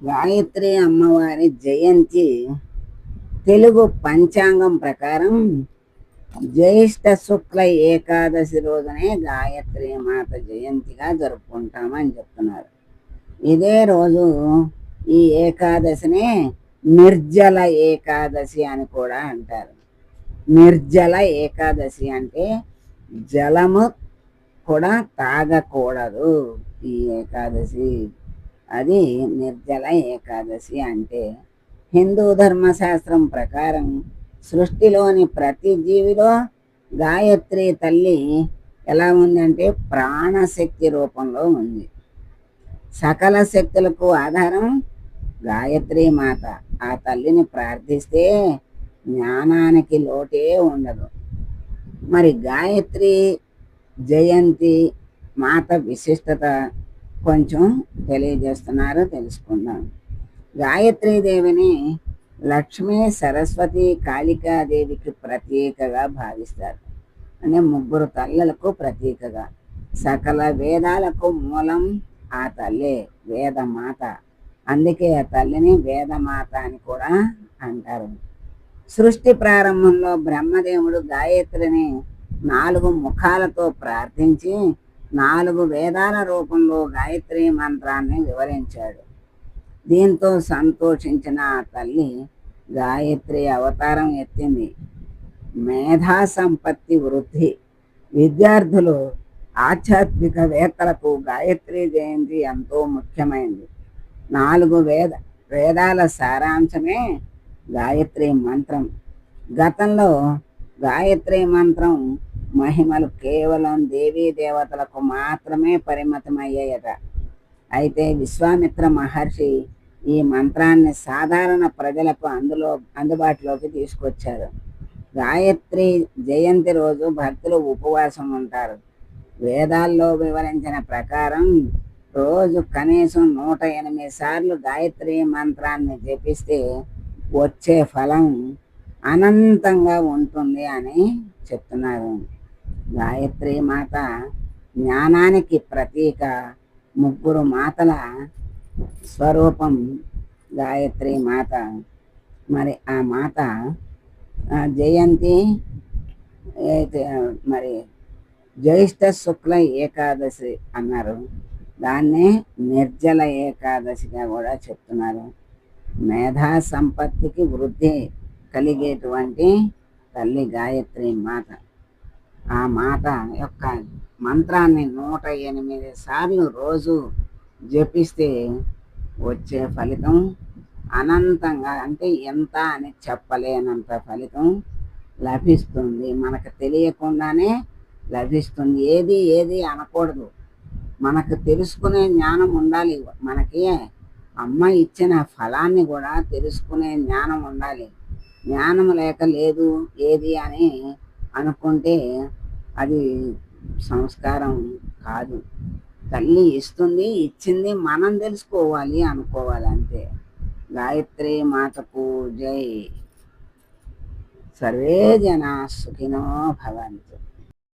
గాయత్రి అమ్మవారి జయంతి తెలుగు పంచాంగం ప్రకారం జ్యేష్ఠ శుక్ల ఏకాదశి రోజునే గాయత్రి మాత జయంతిగా జరుపుకుంటామని చెప్తున్నారు. ఇదే రోజు ఈ ఏకాదశినే నిర్జల ఏకాదశి అని కూడా అంటారు. నిర్జల ఏకాదశి అంటే జలము కూడా తాగకూడదు ఈ ఏకాదశి. అది నిర్జల ఏకాదశి అంటే. హిందూ ధర్మశాస్త్రం ప్రకారం సృష్టిలోని ప్రతి జీవిలో గాయత్రి తల్లి ఎలా ఉందంటే ప్రాణశక్తి రూపంలో ఉంది. సకల శక్తులకు ఆధారం గాయత్రి మాత. ఆ తల్లిని ప్రార్థిస్తే జ్ఞానానికి లోటే ఉండదు. మరి గాయత్రి జయంతి మాత విశిష్టత కొంచెం తెలియజేస్తున్నారు, తెలుసుకుందాం. గాయత్రీదేవిని లక్ష్మీ, సరస్వతి, కాళికాదేవికి ప్రతీకగా భావిస్తారు. అంటే ముగ్గురు తల్లులకు ప్రతీకగా. సకల వేదాలకు మూలం ఆ తల్లే, వేదమాత. అందుకే ఆ తల్లిని వేదమాత అని కూడా అంటారు. సృష్టి ప్రారంభంలో బ్రహ్మదేవుడు గాయత్రిని 4 ముఖాలతో ప్రార్థించి 4 వేదాల రూపంలో గాయత్రి మంత్రాన్ని వివరించాడు. దీంతో సంతోషించిన ఆ తల్లి గాయత్రి అవతారం ఎత్తింది. మేధా సంపత్తి వృద్ధి. విద్యార్థులు, ఆధ్యాత్మికవేత్తలకు గాయత్రి జయంతి ఎంతో ముఖ్యమైనది. 4 వేదాల సారాంశమే గాయత్రి మంత్రం. గతంలో గాయత్రి మంత్రం మహిమలు కేవలం దేవీ దేవతలకు మాత్రమే పరిమితమయ్యాయట. అయితే విశ్వామిత్ర మహర్షి ఈ మంత్రాన్ని సాధారణ ప్రజలకు అందుబాటులోకి తీసుకొచ్చారు. గాయత్రి జయంతి రోజు భక్తులు ఉపవాసం ఉంటారు. వేదాల్లో వివరించిన ప్రకారం రోజు కనీసం 108 సార్లు గాయత్రి మంత్రాన్ని జపిస్తే వచ్చే ఫలం అనంతంగా ఉంటుంది అని చెప్తున్నారు. గాయత్రి మాత జ్ఞానానికి ప్రతీక. ముగ్గురు మాతల స్వరూపం గాయత్రి మాత. మరి ఆ మాత జయంతి మరి జ్యేష్ఠ శుక్ల ఏకాదశి అన్నారు. దాన్నే నిర్జల ఏకాదశిగా కూడా చెప్తున్నారు. మేధా సంపత్తికి వృద్ధి కలిగేటువంటి తల్లి గాయత్రి మాత. ఆ మాత యొక్క మంత్రాన్ని 108 సార్లు రోజు జపిస్తే వచ్చే ఫలితం అనంతంగా, అంటే ఎంత అని చెప్పలేనంత ఫలితం లభిస్తుంది. మనకు తెలియకుండానే లభిస్తుంది. ఏది ఏది అనకూడదు. మనకు తెలుసుకునే జ్ఞానం ఉండాలి. మనకి అమ్మ ఇచ్చిన ఫలాన్ని కూడా తెలుసుకునే జ్ఞానం ఉండాలి. జ్ఞానం లేక లేదు ఏది అని అనుకుంటే అది సంస్కారం కాదు. తల్లి ఇస్తుంది, ఇచ్చింది, మనం తెలుసుకోవాలి, అనుకోవాలి అంతే. గాయత్రి మాతకు జై. సర్వే జనా సుఖినో భవంతు.